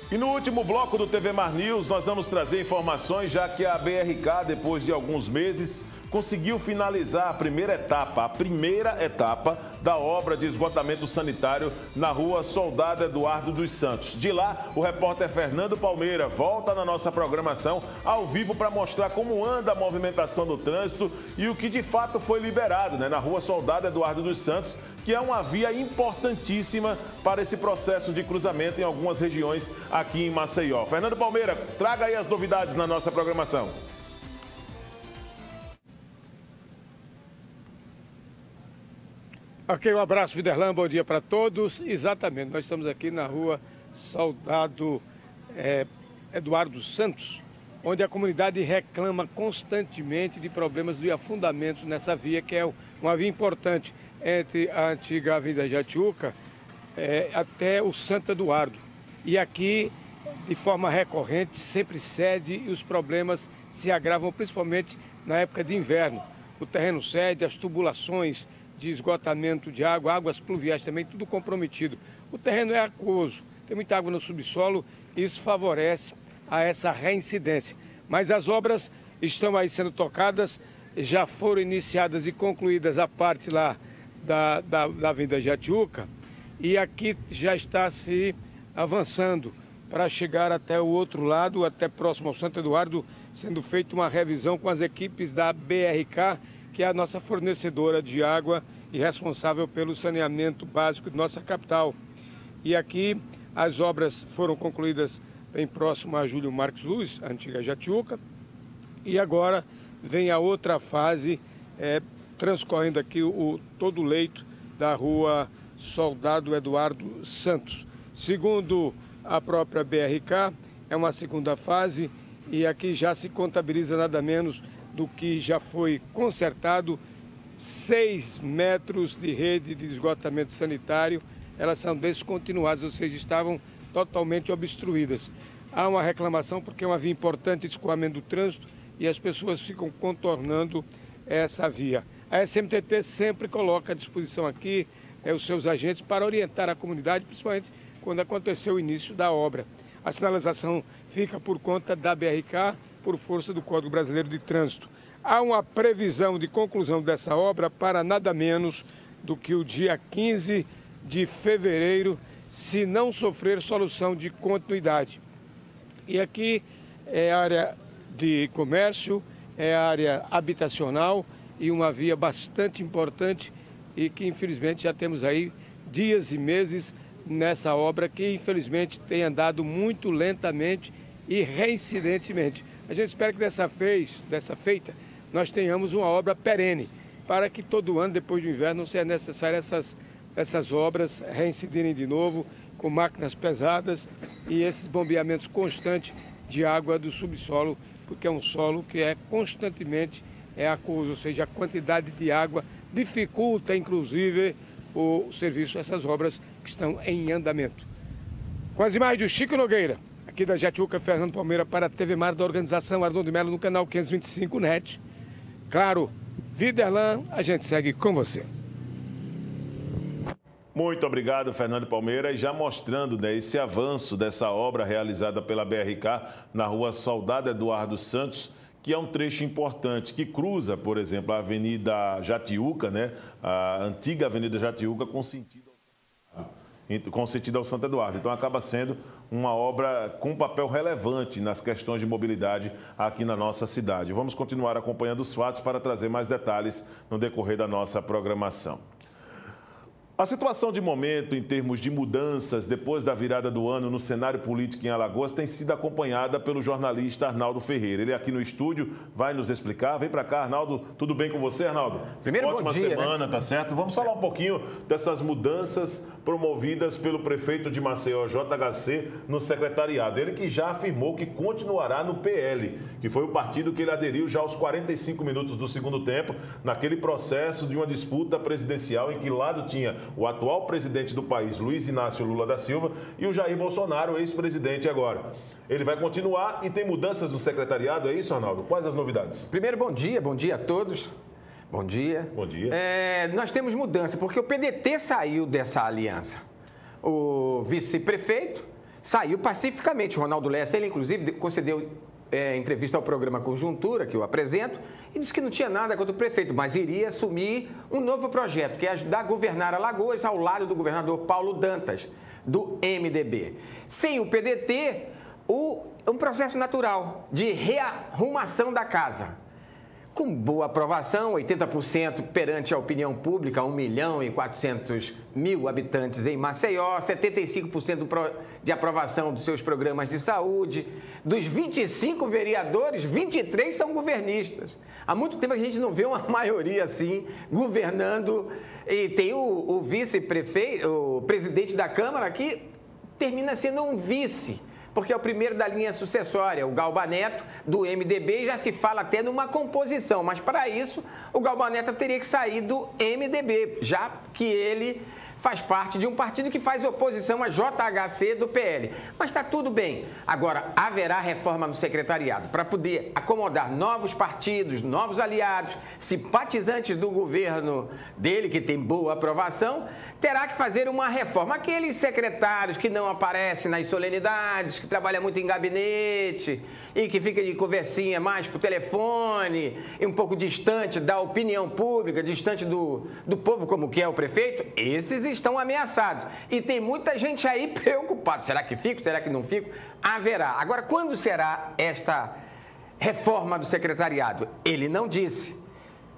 E no último bloco do TV Mar News, nós vamos trazer informações, já que a BRK, depois de alguns meses, conseguiu finalizar a primeira etapa da obra de esgotamento sanitário na rua Soldado Eduardo dos Santos. De lá, o repórter Fernando Palmeira volta na nossa programação ao vivo para mostrar como anda a movimentação do trânsito e o que de fato foi liberado, na rua Soldado Eduardo dos Santos, que é uma via importantíssima para esse processo de cruzamento em algumas regiões aqui em Maceió. Fernando Palmeira, traga aí as novidades na nossa programação. Ok, um abraço, Viderlan, bom dia para todos. Exatamente, nós estamos aqui na rua Soldado Eduardo Santos, onde a comunidade reclama constantemente de problemas de afundamento nessa via, que é uma via importante entre a antiga Avenida Jatiuca até o Santo Eduardo. E aqui, de forma recorrente, sempre cede e os problemas se agravam, principalmente na época de inverno. O terreno cede, as tubulações de esgotamento de água, águas pluviais também, tudo comprometido. O terreno é aquoso, tem muita água no subsolo e isso favorece a essa reincidência. Mas as obras estão aí sendo tocadas, já foram iniciadas e concluídas a parte lá da Avenida Jatiuca e aqui já está se avançando para chegar até o outro lado, até próximo ao Santo Eduardo, sendo feita uma revisão com as equipes da BRK, que é a nossa fornecedora de água e responsável pelo saneamento básico de nossa capital. E aqui as obras foram concluídas bem próximo a Júlio Marques Luz, a antiga Jatiuca, e agora vem a outra fase, transcorrendo aqui todo o leito da rua Soldado Eduardo Santos. Segundo a própria BRK, é uma segunda fase e aqui já se contabiliza nada menos do que já foi consertado 6 metros de rede de esgotamento sanitário. Elas são descontinuadas, ou seja, estavam totalmente obstruídas. Há uma reclamação porque é uma via importante de escoamento do trânsito e as pessoas ficam contornando essa via. A SMTT sempre coloca à disposição aqui os seus agentes para orientar a comunidade, principalmente quando aconteceu o início da obra. A sinalização fica por conta da BRK, por força do Código Brasileiro de Trânsito. Há uma previsão de conclusão dessa obra para nada menos do que o dia 15 de fevereiro, se não sofrer solução de continuidade. E aqui é área de comércio, é área habitacional e uma via bastante importante e que infelizmente já temos aí dias e meses nessa obra que infelizmente tem andado muito lentamente e reincidentemente. A gente espera que dessa feita, nós tenhamos uma obra perene, para que todo ano, depois do inverno, não seja necessário essas obras reincidirem de novo, com máquinas pesadas e esses bombeamentos constantes de água do subsolo, porque é um solo que é constantemente aquoso, ou seja, a quantidade de água dificulta, inclusive, o serviço, essas obras que estão em andamento. Com as imagens do Chico Nogueira, aqui da Jatiuca, Fernando Palmeira para a TV Mar da organização Arnon de Melo no canal 525 NET. Claro, Viderlan, a gente segue com você. Muito obrigado, Fernando Palmeira. E já mostrando esse avanço dessa obra realizada pela BRK na rua Soldado Eduardo Santos, que é um trecho importante, que cruza, por exemplo, a Avenida Jatiuca, a antiga Avenida Jatiuca com sentido ao Santo Eduardo. Então acaba sendo uma obra com um papel relevante nas questões de mobilidade aqui na nossa cidade. Vamos continuar acompanhando os fatos para trazer mais detalhes no decorrer da nossa programação. A situação de momento, em termos de mudanças depois da virada do ano no cenário político em Alagoas, tem sido acompanhada pelo jornalista Arnaldo Ferreira. Ele aqui no estúdio vai nos explicar. Vem para cá, Arnaldo. Tudo bem com você, Arnaldo? Primeiro, ótima bom dia, semana, tá certo? Vamos falar um pouquinho dessas mudanças promovidas pelo prefeito de Maceió, JHC, no secretariado. Ele que já afirmou que continuará no PL, que foi o partido que ele aderiu já aos 45 minutos do segundo tempo, naquele processo de uma disputa presidencial em que lado tinha o atual presidente do país, Luiz Inácio Lula da Silva, e o Jair Bolsonaro, ex-presidente agora. Ele vai continuar e tem mudanças no secretariado, é isso, Arnaldo? Quais as novidades? Primeiro, bom dia a todos. Bom dia. Bom dia. Nós temos mudança, porque o PDT saiu dessa aliança. O vice-prefeito saiu pacificamente. O Ronaldo Lessa, ele inclusive concedeu entrevista ao programa Conjuntura, que eu apresento, e disse que não tinha nada contra o prefeito, mas iria assumir um novo projeto, que é ajudar a governar Alagoas ao lado do governador Paulo Dantas, do MDB. Sem o PDT, um processo natural de rearrumação da casa. Com boa aprovação, 80% perante a opinião pública, 1.400.000 habitantes em Maceió, 75% de aprovação dos seus programas de saúde. Dos 25 vereadores, 23 são governistas. Há muito tempo a gente não vê uma maioria assim governando. E tem o vice-prefeito, o presidente da Câmara, que termina sendo um vice, porque é o primeiro da linha sucessória, o Galba Neto, do MDB, e já se fala até numa composição, mas para isso o Galba Neto teria que sair do MDB, já que ele faz parte de um partido que faz oposição a JHC do PL. Mas está tudo bem. Agora, haverá reforma no secretariado para poder acomodar novos partidos, novos aliados, simpatizantes do governo dele, que tem boa aprovação, terá que fazer uma reforma. Aqueles secretários que não aparecem nas solenidades, que trabalham muito em gabinete e que fica de conversinha mais por telefone, e um pouco distante da opinião pública, distante do povo, como que é o prefeito, esses estão ameaçados. E tem muita gente aí preocupada. Será que fico? Será que não fico? Haverá. Agora, quando será esta reforma do secretariado? Ele não disse.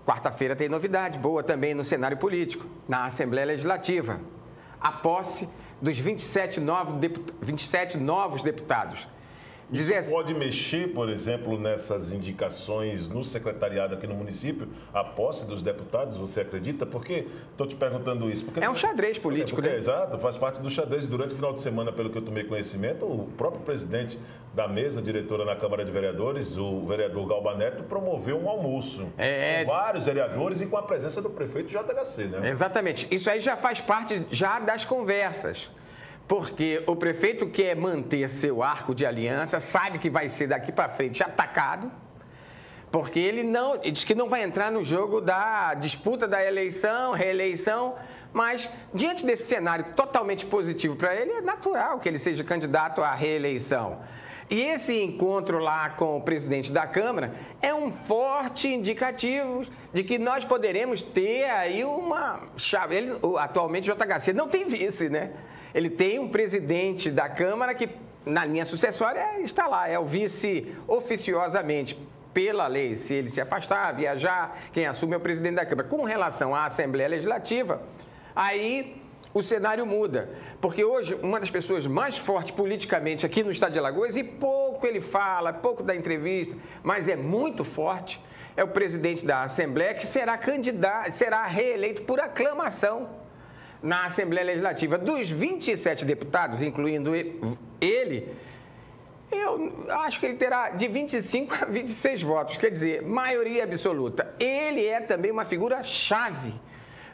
Quarta-feira tem novidade boa também no cenário político, na Assembleia Legislativa. A posse dos 27 novos deputados. Isso pode mexer, por exemplo, nessas indicações no secretariado aqui no município, a posse dos deputados, você acredita? Porque estou te perguntando isso. Porque é um xadrez político, né? Exato, faz parte do xadrez. Durante o final de semana, pelo que eu tomei conhecimento, o próprio presidente da mesa diretora na Câmara de Vereadores, o vereador Galba Neto, promoveu um almoço com vários vereadores e com a presença do prefeito JHC, né? Exatamente. Isso aí já faz parte já das conversas. Porque o prefeito quer manter seu arco de aliança, sabe que vai ser daqui para frente atacado, porque ele diz que não vai entrar no jogo da disputa da eleição, reeleição, mas diante desse cenário totalmente positivo para ele, é natural que ele seja candidato à reeleição. E esse encontro lá com o presidente da Câmara é um forte indicativo de que nós poderemos ter aí uma chave. Atualmente o JHC não tem vice, né? Ele tem um presidente da Câmara que, na linha sucessória, está lá, é o vice oficiosamente, pela lei. Se ele se afastar, viajar, quem assume é o presidente da Câmara. Com relação à Assembleia Legislativa, aí o cenário muda. Porque hoje, uma das pessoas mais fortes politicamente aqui no estado de Alagoas, e pouco ele fala, pouco dá entrevista, mas é muito forte, é o presidente da Assembleia, que será candidato, será reeleito por aclamação na Assembleia Legislativa. Dos 27 deputados, incluindo ele, eu acho que ele terá de 25 a 26 votos, quer dizer, maioria absoluta. Ele é também uma figura-chave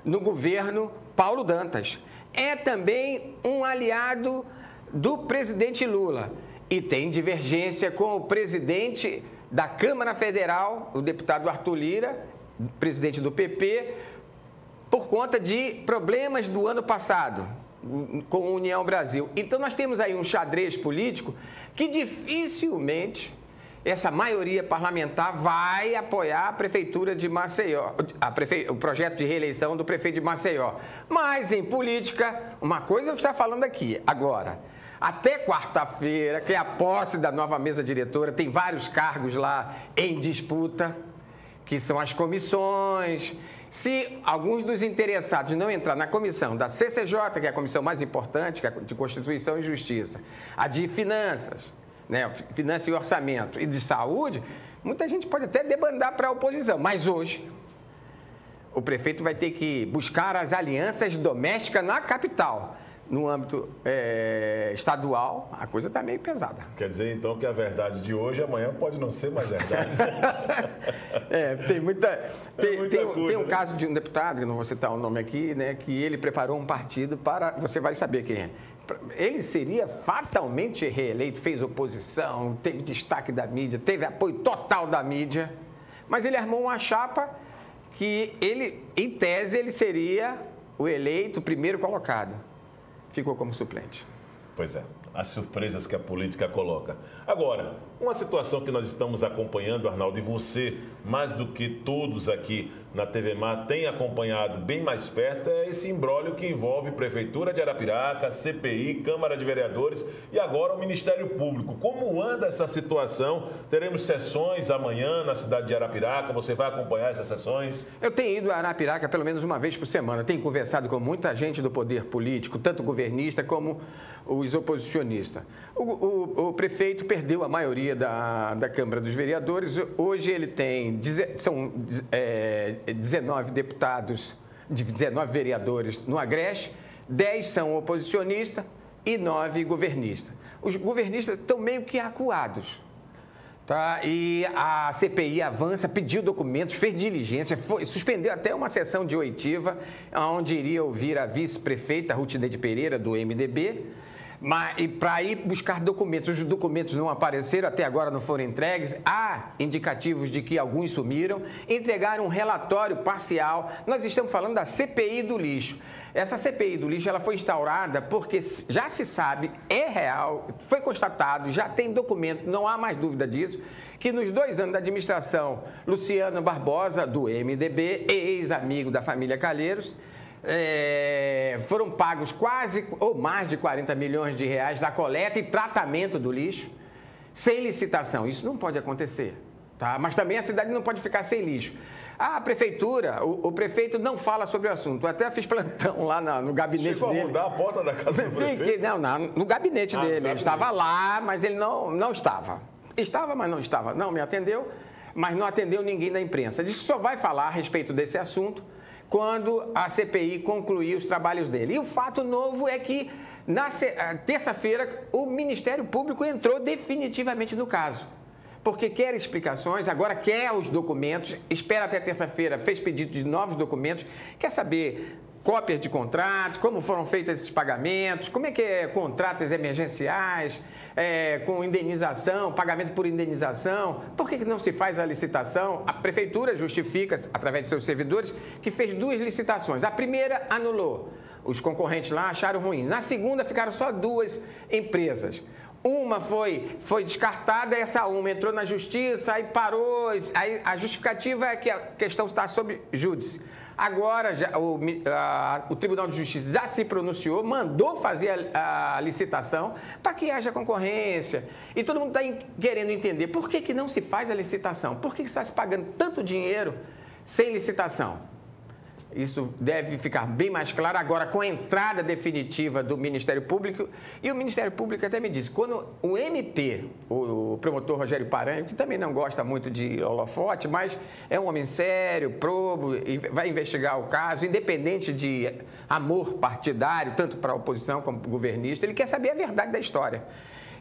no governo Paulo Dantas. É também um aliado do presidente Lula e tem divergência com o presidente da Câmara Federal, o deputado Arthur Lira, presidente do PP, por conta de problemas do ano passado com a União Brasil. Então, nós temos aí um xadrez político que dificilmente essa maioria parlamentar vai apoiar a Prefeitura de Maceió, o projeto de reeleição do prefeito de Maceió. Mas, em política, uma coisa eu estou falando aqui. Agora, até quarta-feira, que é a posse da nova mesa diretora, tem vários cargos lá em disputa, que são as comissões. Se alguns dos interessados não entrar na comissão da CCJ, que é a comissão mais importante, que é de Constituição e Justiça, a de Finanças, né, Finanças e Orçamento e de Saúde, muita gente pode até debandar para a oposição. Mas hoje, o prefeito vai ter que buscar as alianças domésticas na capital. No âmbito estadual, a coisa está meio pesada. Quer dizer, então, que a verdade de hoje, amanhã pode não ser mais verdade. Tem muita coisa, tem um caso de um deputado, que não vou citar o nome aqui, né, que ele preparou um partido para... Você vai saber quem é. Ele seria fatalmente reeleito, fez oposição, teve destaque da mídia, teve apoio total da mídia, mas ele armou uma chapa que ele, em tese, ele seria o eleito, o primeiro colocado. Ficou como suplente. Pois é. as surpresas que a política coloca. Agora, uma situação que nós estamos acompanhando, Arnaldo, e você, mais do que todos aqui na TV Mar, tem acompanhado bem mais perto, é esse imbróglio que envolve Prefeitura de Arapiraca, CPI, Câmara de Vereadores e agora o Ministério Público. Como anda essa situação? Teremos sessões amanhã na cidade de Arapiraca, você vai acompanhar essas sessões? Eu tenho ido a Arapiraca pelo menos uma vez por semana, tenho conversado com muita gente do poder político, tanto governista como os oposicionistas. O prefeito perdeu a maioria da Câmara dos Vereadores, hoje ele tem, são 19 deputados, 19 vereadores no Agreste, 10 são oposicionistas e 9 governistas. Os governistas estão meio que acuados. Tá? E a CPI avança, pediu documentos, fez diligência, suspendeu até uma sessão de oitiva, onde iria ouvir a vice-prefeita Ruth Neide Pereira, do MDB, e para ir buscar documentos. Os documentos não apareceram, até agora não foram entregues. Há indicativos de que alguns sumiram. Entregaram um relatório parcial. Nós estamos falando da CPI do lixo. Essa CPI do lixo ela foi instaurada porque já se sabe, é real, foi constatado, já tem documento, não há mais dúvida disso, que nos 2 anos da administração Luciano Barbosa, do MDB, ex-amigo da família Calheiros, foram pagos quase ou mais de 40 milhões de reais da coleta e tratamento do lixo sem licitação. Isso não pode acontecer, tá? Mas também a cidade não pode ficar sem lixo. A prefeitura, o prefeito não fala sobre o assunto. Eu até fiz plantão lá no gabinete dele. Chegou a mudar a porta da casa do prefeito? Não, no gabinete dele. Ele estava lá, mas ele não estava. Estava, mas não estava. Não me atendeu, mas não atendeu ninguém da imprensa. Diz que só vai falar a respeito desse assunto quando a CPI concluir os trabalhos dele. E o fato novo é que, na terça-feira, o Ministério Público entrou definitivamente no caso. Porque quer explicações, agora quer os documentos, espera até terça-feira, fez pedido de novos documentos, quer saber cópias de contratos, como foram feitos esses pagamentos, como é que é contratos emergenciais, com indenização, pagamento por indenização, por que não se faz a licitação? A prefeitura justifica, através de seus servidores, que fez 2 licitações. A primeira anulou, os concorrentes lá acharam ruim. Na segunda ficaram só 2 empresas. Uma foi descartada, essa uma entrou na justiça, aí parou, aí a justificativa é que a questão está sob júdice. Agora, o Tribunal de Justiça já se pronunciou, mandou fazer a licitação para que haja concorrência. E todo mundo está querendo entender por que não se faz a licitação, por que está se pagando tanto dinheiro sem licitação. Isso deve ficar bem mais claro agora com a entrada definitiva do Ministério Público. E o Ministério Público até me disse, quando o MP, o promotor Rogério Paranho, que também não gosta muito de holofote, mas é um homem sério, probo, e vai investigar o caso, independente de amor partidário, tanto para a oposição como para o governista, ele quer saber a verdade da história.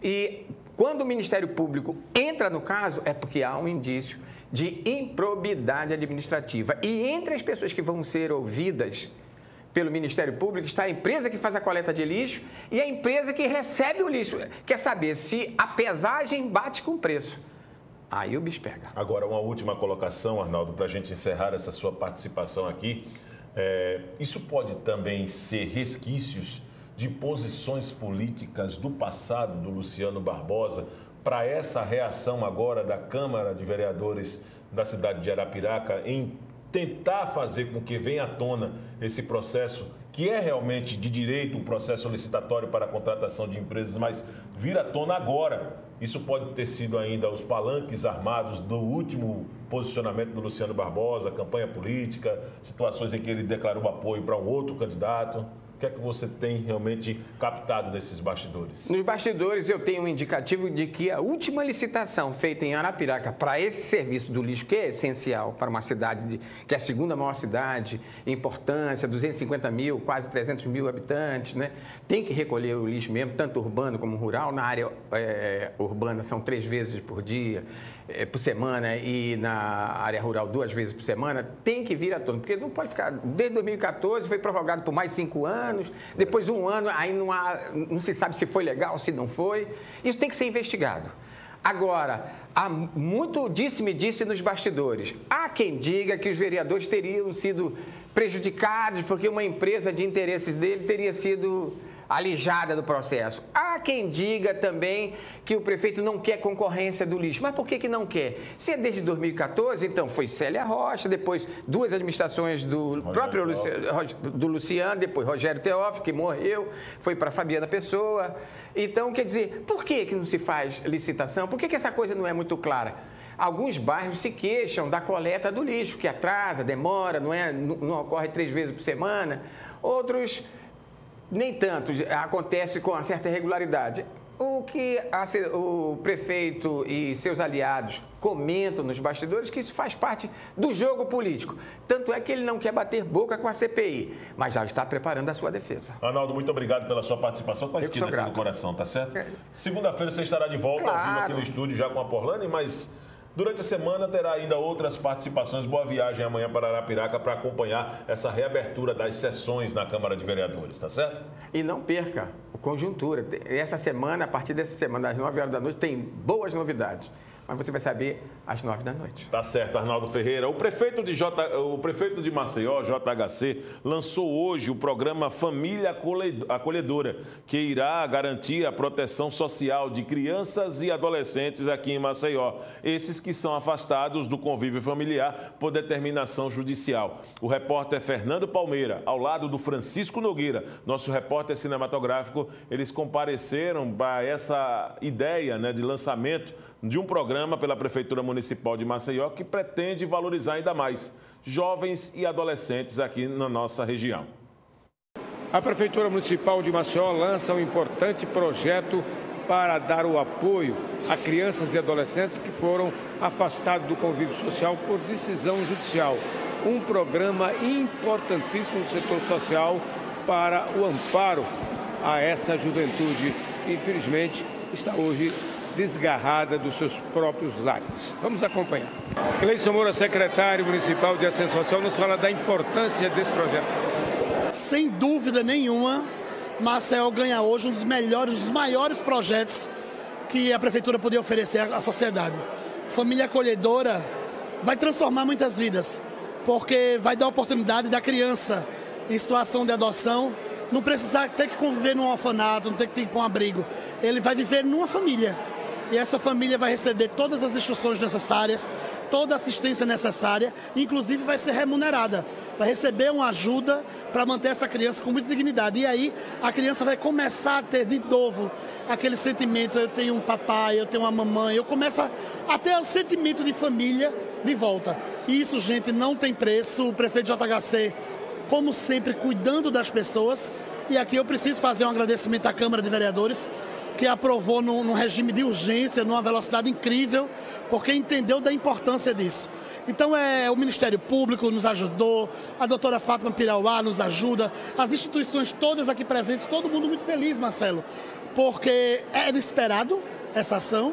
E quando o Ministério Público entra no caso, é porque há um indício de improbidade administrativa. E entre as pessoas que vão ser ouvidas pelo Ministério Público está a empresa que faz a coleta de lixo e a empresa que recebe o lixo. Quer saber se a pesagem bate com o preço. Aí o bicho pega. Agora, uma última colocação, Arnaldo, para a gente encerrar essa sua participação aqui. Isso pode também ser resquícios de posições políticas do passado do Luciano Barbosa para essa reação agora da Câmara de Vereadores da cidade de Arapiraca em tentar fazer com que venha à tona esse processo, que é realmente de direito, um processo licitatório para a contratação de empresas, mas vir à tona agora. Isso pode ter sido ainda os palanques armados do último posicionamento do Luciano Barbosa, campanha política, situações em que ele declarou apoio para um outro candidato. O que é que você tem realmente captado desses bastidores? Nos bastidores eu tenho um indicativo de que a última licitação feita em Arapiraca para esse serviço do lixo, que é essencial para uma cidade, que é a segunda maior cidade em importância, 250 mil, quase 300 mil habitantes, né? Tem que recolher o lixo mesmo, tanto urbano como rural. Na área urbana são 3 vezes por dia, por semana, e na área rural 2 vezes por semana. Tem que vir à tona, porque não pode ficar... Desde 2014 foi prorrogado por mais 5 anos, depois 1 ano, aí não se sabe se foi legal, se não foi. Isso tem que ser investigado. Agora, há muito disse-me-disse nos bastidores. Há quem diga que os vereadores teriam sido prejudicados porque uma empresa de interesses dele teria sido alijada do processo. Há quem diga também que o prefeito não quer concorrência do lixo. Mas por que não quer? Se é desde 2014, então foi Célia Rocha, depois 2 administrações do próprio Luciano, depois Rogério Teófilo, que morreu, foi para Fabiana Pessoa. Então, quer dizer, por que não se faz licitação? Por que essa coisa não é muito clara? Alguns bairros se queixam da coleta do lixo, que atrasa, demora, não ocorre 3 vezes por semana. Outros, nem tanto, acontece com uma certa regularidade. O que o prefeito e seus aliados comentam nos bastidores que isso faz parte do jogo político. Tanto é que ele não quer bater boca com a CPI, mas já está preparando a sua defesa. Arnaldo, muito obrigado pela sua participação. Com a esquina aqui no coração, tá certo? Segunda-feira você estará de volta ao vivo aqui no estúdio já com a Porlane, mas durante a semana terá ainda outras participações. Boa viagem amanhã para Arapiraca para acompanhar essa reabertura das sessões na Câmara de Vereadores, tá certo? E não perca o Conjuntura. Essa semana, a partir dessa semana, às 9 horas da noite, tem boas novidades. Mas você vai saber às 9 da noite. Tá certo, Arnaldo Ferreira. O prefeito de Maceió, JHC, lançou hoje o programa Família Acolhedora, que irá garantir a proteção social de crianças e adolescentes aqui em Maceió. Esses que são afastados do convívio familiar por determinação judicial. O repórter Fernando Palmeira, ao lado do Francisco Nogueira, nosso repórter cinematográfico, eles compareceram para essa ideia, de lançamento de um programa pela Prefeitura Municipal de Maceió que pretende valorizar ainda mais jovens e adolescentes aqui na nossa região. A Prefeitura Municipal de Maceió lança um importante projeto para dar o apoio a crianças e adolescentes que foram afastados do convívio social por decisão judicial. Um programa importantíssimo do setor social para o amparo a essa juventude que, infelizmente, está hoje desgarrada dos seus próprios lares. Vamos acompanhar. Cleison Moura, secretário municipal de Assistência Social, nos fala da importância desse projeto. Sem dúvida nenhuma, Maceió ganha hoje um dos maiores projetos que a Prefeitura podia oferecer à sociedade. Família Acolhedora vai transformar muitas vidas, porque vai dar a oportunidade da criança em situação de adoção não precisar ter que conviver num orfanato, não ter que ir para um abrigo. Ele vai viver numa família. E essa família vai receber todas as instruções necessárias, toda a assistência necessária, inclusive vai ser remunerada. Vai receber uma ajuda para manter essa criança com muita dignidade. E aí a criança vai começar a ter de novo aquele sentimento, eu tenho um papai, eu tenho uma mamãe, eu começo a ter o sentimento de família de volta. E isso, gente, não tem preço. O prefeito JHC, como sempre, cuidando das pessoas. E aqui eu preciso fazer um agradecimento à Câmara de Vereadores, que aprovou num regime de urgência, numa velocidade incrível, porque entendeu da importância disso. Então, o Ministério Público nos ajudou, a doutora Fátima Pirauá nos ajuda, as instituições todas aqui presentes, todo mundo muito feliz, Marcelo, porque era esperado essa ação,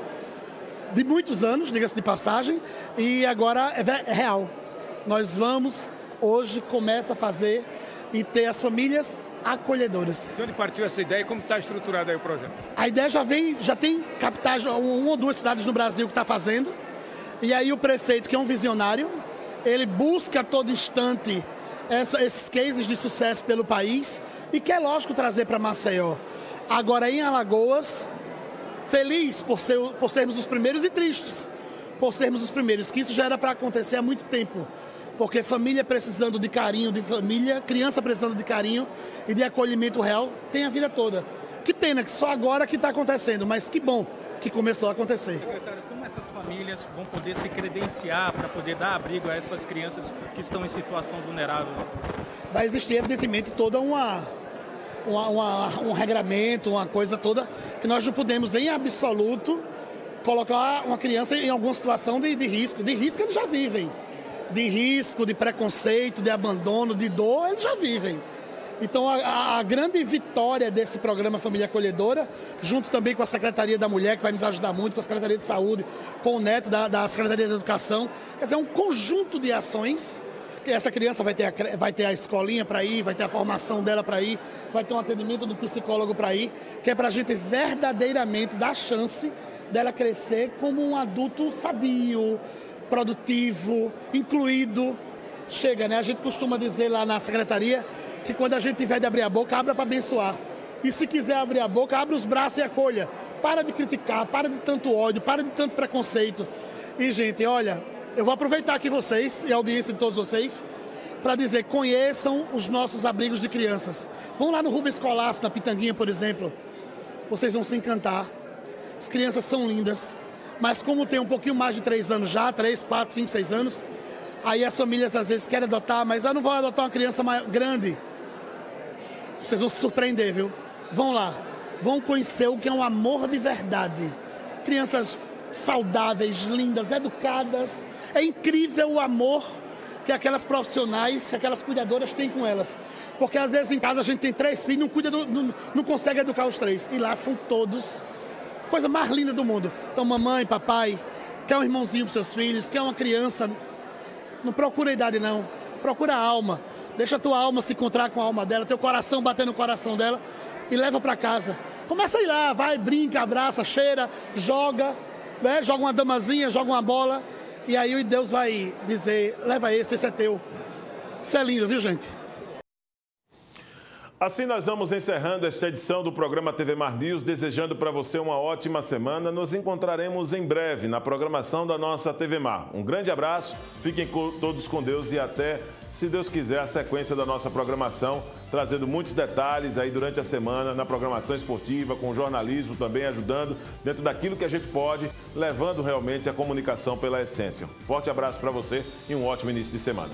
de muitos anos, diga-se de passagem, e agora é real. Nós vamos, hoje, começa a fazer e ter as famílias acolhedoras. De onde partiu essa ideia e como está estruturado aí o projeto? A ideia já tem capitais, uma ou duas cidades no Brasil que está fazendo, e aí o prefeito, que é um visionário, ele busca a todo instante esses cases de sucesso pelo país e quer, lógico, trazer para Maceió. Agora, em Alagoas, feliz por sermos os primeiros e tristes por sermos os primeiros, que isso já era para acontecer há muito tempo. Porque família precisando de carinho de família, criança precisando de carinho e de acolhimento real, tem a vida toda. Que pena que só agora que está acontecendo, mas que bom que começou a acontecer. Secretário, como essas famílias vão poder se credenciar para poder dar abrigo a essas crianças que estão em situação vulnerável? Vai existir, evidentemente, toda um regramento, uma coisa toda, que nós não podemos, em absoluto, colocar uma criança em alguma situação de risco. De risco eles já vivem. De risco, de preconceito, de abandono, de dor, eles já vivem. Então, a grande vitória desse programa Família Acolhedora, junto também com a Secretaria da Mulher, que vai nos ajudar muito, com a Secretaria de Saúde, com o Neto da Secretaria da Educação, quer dizer, um conjunto de ações, que essa criança vai ter a escolinha para ir, vai ter a formação dela para ir, vai ter um atendimento do psicólogo para ir, que é para a gente verdadeiramente dar chance dela crescer como um adulto sadio, produtivo, incluído. Chega, né? A gente costuma dizer lá na secretaria que quando a gente tiver de abrir a boca, abra para abençoar. E se quiser abrir a boca, abre os braços e acolha. Para de criticar, para de tanto ódio, para de tanto preconceito. E, gente, olha, eu vou aproveitar aqui vocês e a audiência de todos vocês para dizer, conheçam os nossos abrigos de crianças. Vão lá no Rubens Colasso, na Pitanguinha, por exemplo. Vocês vão se encantar. As crianças são lindas. Mas como tem um pouquinho mais de 3 anos já, 3, 4, 5, 6 anos, aí as famílias às vezes querem adotar, mas eu não vou adotar uma criança grande. Vocês vão se surpreender, viu? Vão lá. Vão conhecer o que é um amor de verdade. Crianças saudáveis, lindas, educadas. É incrível o amor que aquelas profissionais, que aquelas cuidadoras têm com elas. Porque às vezes em casa a gente tem 3 filhos, não consegue educar os 3. E lá são todos, coisa mais linda do mundo. Então mamãe, papai, quer um irmãozinho para seus filhos, quer uma criança, não procura a idade não, procura a alma. Deixa a tua alma se encontrar com a alma dela, teu coração bater no coração dela e leva para casa. Começa a ir lá, vai, brinca, abraça, cheira, joga, né? Joga uma damazinha, joga uma bola. E aí Deus vai dizer, leva esse é teu. Isso é lindo, viu, gente? Assim nós vamos encerrando esta edição do programa TV Mar News, desejando para você uma ótima semana. Nos encontraremos em breve na programação da nossa TV Mar. Um grande abraço, fiquem todos com Deus e até, se Deus quiser, a sequência da nossa programação, trazendo muitos detalhes aí durante a semana na programação esportiva, com o jornalismo também ajudando dentro daquilo que a gente pode, levando realmente a comunicação pela essência. Forte abraço para você e um ótimo início de semana.